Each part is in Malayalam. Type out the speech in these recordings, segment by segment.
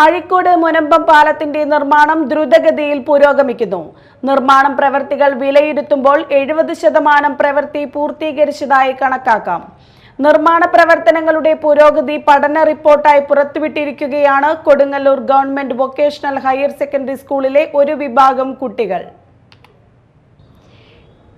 അഴീക്കോട് മുനമ്പം പാലത്തിന്റെ നിർമ്മാണം ദ്രുതഗതിയിൽ പുരോഗമിക്കുന്നു. നിർമ്മാണ പ്രവൃത്തികൾ വിലയിരുത്തുമ്പോൾ 70% പ്രവൃത്തി പൂർത്തീകരിച്ചതായി കണക്കാക്കാം. നിർമ്മാണ പ്രവർത്തനങ്ങളുടെ പുരോഗതി പഠന റിപ്പോർട്ടായി പുറത്തുവിട്ടിരിക്കുകയാണ് Kodungallur government vocational higher secondary സ്കൂളിലെ ഒരു വിഭാഗം കുട്ടികൾ.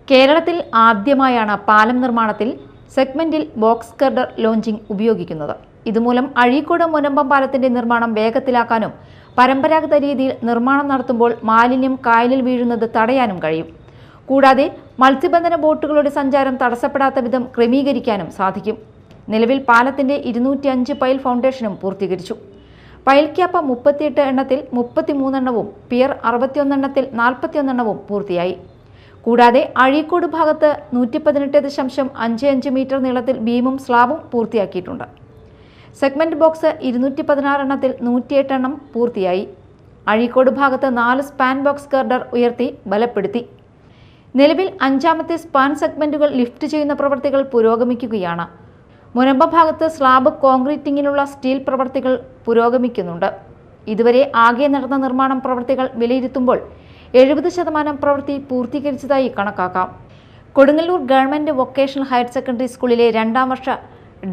കേരളത്തിൽ ആദ്യമായാണ് പാലം നിർമ്മാണത്തിൽ സെഗ്മെന്റിൽ ബോക്സ് ഗർഡർ ലോഞ്ചിംഗ് ഉപയോഗിക്കുന്നത്. ഇതുമൂലം അഴീക്കോട് മുനമ്പം പാലത്തിന്റെ നിർമ്മാണം വേഗത്തിലാക്കാനും പരമ്പരാഗത രീതിയിൽ നിർമ്മാണം നടത്തുമ്പോൾ മാലിന്യം കായലിൽ വീഴുന്നത് തടയാനും കഴിയും. കൂടാതെ മത്സ്യബന്ധന ബോട്ടുകളുടെ സഞ്ചാരം തടസ്സപ്പെടാത്ത വിധം ക്രമീകരിക്കാനും സാധിക്കും. നിലവിൽ പാലത്തിന്റെ 205 പൈൽ ഫൗണ്ടേഷനും പൂർത്തീകരിച്ചു. പൈൽ ക്യാപ്പ 38 എണ്ണത്തിൽ 33 എണ്ണവും പിയർ 61 എണ്ണത്തിൽ 41 എണ്ണവും പൂർത്തിയായി. കൂടാതെ അഴീക്കോട് ഭാഗത്ത് 118.55 മീറ്റർ നീളത്തിൽ ബീമും സ്ലാബും പൂർത്തിയാക്കിയിട്ടുണ്ട്. സെഗ്മെന്റ് ബോക്സ് 216 എണ്ണത്തിൽ 108 എണ്ണം പൂർത്തിയായി. അഴീക്കോട് ഭാഗത്ത് 4 സ്പാൻ ബോക്സ് ഗർഡർ ഉയർത്തി ബലപ്പെടുത്തി. നിലവിൽ 5ാമത്തെ സ്പാൻ സെഗ്മെന്റുകൾ ലിഫ്റ്റ് ചെയ്യുന്ന പ്രവൃത്തികൾ പുരോഗമിക്കുകയാണ്. മുനമ്പം ഭാഗത്ത് സ്ലാബ് കോൺക്രീറ്റിങ്ങിനുള്ള സ്റ്റീൽ പ്രവൃത്തികൾ പുരോഗമിക്കുന്നുണ്ട്. ഇതുവരെ ആകെ നടന്ന നിർമ്മാണ പ്രവൃത്തികൾ വിലയിരുത്തുമ്പോൾ 70% പ്രവൃത്തി പൂർത്തീകരിച്ചതായി കണക്കാക്കാം. Kodungallur government vocational higher secondary സ്കൂളിലെ 2ാം വർഷ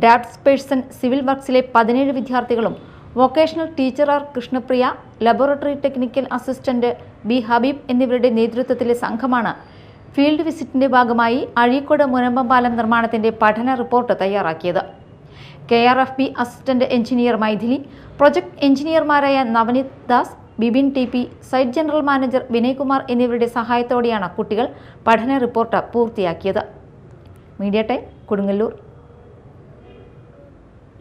ഡാപ്സ് പേഴ്സൺ സിവിൽ വർക്സിലെ 17 വിദ്യാർത്ഥികളും vocational teacher R Krishnapriya, laboratory technical assistant B Habeeb എന്നിവരുടെ നേതൃത്വത്തിലെ സംഘമാണ് ഫീൽഡ് വിസിറ്റിന്റെ ഭാഗമായി അഴീക്കോട് മുനമ്പം പാലം നിർമ്മാണത്തിന്റെ പഠന റിപ്പോർട്ട് തയ്യാറാക്കിയത്. KRFB assistant engineer Mythili, project എഞ്ചിനീയർമാരായ Navaneeth Das, Bibin TP, site general manager Vinaykumar എന്നിവരുടെ സഹായത്തോടെയാണ് കുട്ടികൾ പഠന റിപ്പോർട്ട് പൂർത്തിയാക്കിയത്. Media time, Kodungallur.